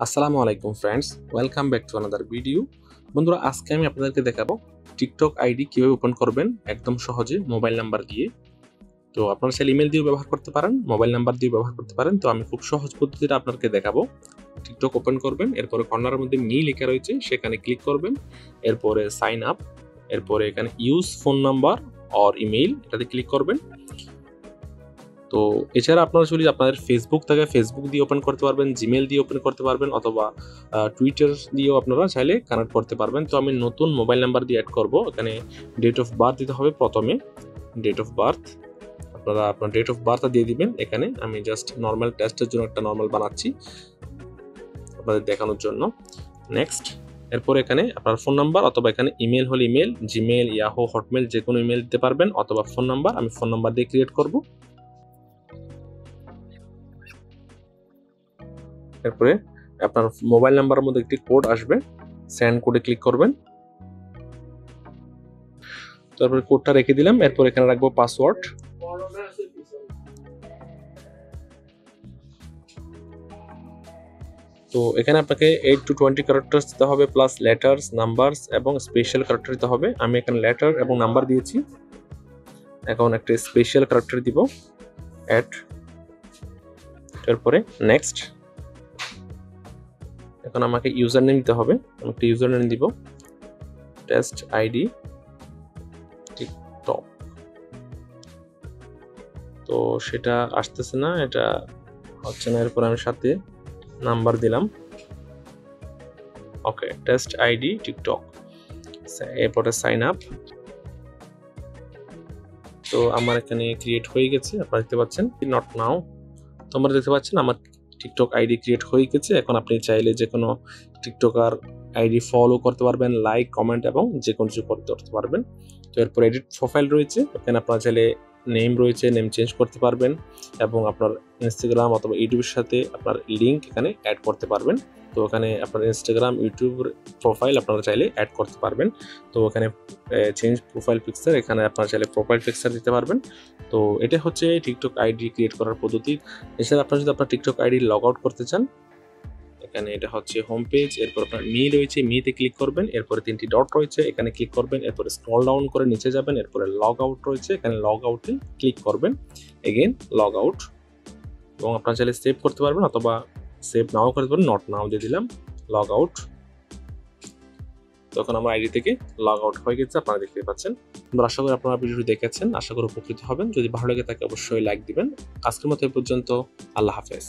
আসসালামু আলাইকুম friends, welcome back to another video. বন্ধুরা, আজকে আমি আপনাদেরকে দেখাবো টিকটক আইডি কিভাবে ওপেন করবেন একদম সহজে মোবাইল নাম্বার দিয়ে। তো আপনারা চাইলে ইমেল দিয়েও ব্যবহার করতে পারেন, মোবাইল নাম্বার দিয়েও ব্যবহার করতে পারেন। তো আমি খুব সহজ পদ্ধতিটা আপনাদেরকে দেখাবো। টিকটক ওপেন করবেন, এরপরে কর্নারের মধ্যে মি লেখা রয়েছে সেখানে ক্লিক করবেন, এরপরে সাইন আপ, এরপরে এখানে use phone number or email এটাতে ক্লিক করবেন। তো এছাড়া আপনারা যদি আপনাদের ফেসবুক থাকে ফেসবুক দিয়ে ওপেন করতে পারবেন, জিমেল দিয়ে ওপেন করতে পারবেন, অথবা টুইটার দিয়েও আপনারা চাইলে কানেক্ট করতে পারবেন। তো আমি নতুন মোবাইল নাম্বার দিয়ে অ্যাড করব। এখানে ডেট অফ বার্থ দিতে হবে প্রথমে, ডেট অফ বার্থ আপনারা আপনার ডেট অফ বার্থ দিয়ে দিবেন। এখানে আমি জাস্ট নর্মাল টেস্টের জন্য একটা নর্মাল বানাচ্ছি আপনাদের দেখানোর জন্য। নেক্সট, এরপর এখানে আপনার ফোন নাম্বার, অথবা এখানে ইমেল হলে ইমেল, জিমেল, ইয়াহু, হটমেল যে কোনো ইমেল দিতে পারবেন, অথবা ফোন নাম্বার আমি ফোন নাম্বার দিয়ে ক্রিয়েট করব। এরপরে আপনার মোবাইল নাম্বারের মধ্যে একটি কোড আসবে, সেন্ড কোডে ক্লিক করবেন। তারপরে কোডটা রেখে দিলাম। এরপর এখানে রাখবো পাসওয়ার্ড। তো এখানে আপনাকে 8 to 20 ক্যারেক্টার্স দিতে হবে, প্লাস লেটার্স, নাম্বারস এবং স্পেশাল ক্যারেক্টার দিতে হবে। আমি এখানে লেটার এবং নাম্বার দিয়েছি, এখন একটা স্পেশাল ক্যারেক্টার দিব, অ্যাড। এরপরে নেক্সট, এখন আমাকে ইউজার নেম দিতে হবে। আমি একটা ইউজার নেম দিব, টেস্ট আইডি টিকটক। তো সেটা আসতেছে না, এটা হচ্ছে না। এরপর আমি সাথে নাম্বার দিলাম, ওকে, টেস্ট আইডি টিকটক। এরপরে সাইন আপ। তো আমার এখানে ক্রিয়েট হয়ে গেছে, আপনারা দেখতে পাচ্ছেন। নট নাও, তোমরা দেখতে পাচ্ছেন আমার টিকটক আইডি ক্রিয়েট হয়ে গেছে। এখন আপনি চাইলে যে কোনো টিকটকার আইডি ফলো করতে পারবেন, লাইক, কমেন্ট এবং যে কোনো কিছু করতে পারবেন। তো এরপর এডিট প্রোফাইল রয়েছে, এখানে আপনারা চাইলে নেম রয়েছে, নেম চেঞ্জ করতে পারবেন এবং আপনার ইনস্টাগ্রাম অথবা ইউটিউবের সাথে আপনার লিঙ্ক এখানে অ্যাড করতে পারবেন। তো এখানে আপনার ইনস্টাগ্রাম, ইউটিউব প্রোফাইল আপনারা চাইলে অ্যাড করতে পারবেন। তো এখানে চেঞ্জ প্রোফাইল পিকচার, এখানে আপনারা চাইলে প্রোফাইল পিকচার দিতে পারবেন। তো এটা হচ্ছে টিকটক আইডি ক্রিয়েট করার পদ্ধতি। এছাড়া আপনারা যদি আপনার টিকটক আইডি লগ আউট করতে চান, এখানে এটা হচ্ছে হোম পেজ। এরপর আপনার মি রয়েছে, মিতে ক্লিক করবেন। এরপরে 3টি ডট রয়েছে, এখানে ক্লিক করবেন। এরপরে স্ক্রল ডাউন করে নিচে যাবেন, এরপরে লগ আউট রয়েছে, এখানে লগ আউটে ক্লিক করবেন। এগেইন লগ আউট, এবং আপনারা চাইলে সেভ করতে পারবেন অথবা সেভ নাও করতে পারেন, নট নাও দিয়ে দিলাম, লগ আউট। তখন আমার আইডি থেকে লগ আউট হয়ে গেছে, আপনারা দেখতে পাচ্ছেন। আমরা আশা করি আপনারা ভিডিওটি দেখেছেন, আশা করি উপকৃত হবেন। যদি ভালো লাগে থাকে অবশ্যই লাইক দিবেন। আজকের মতো এই পর্যন্ত, আল্লাহ হাফেজ।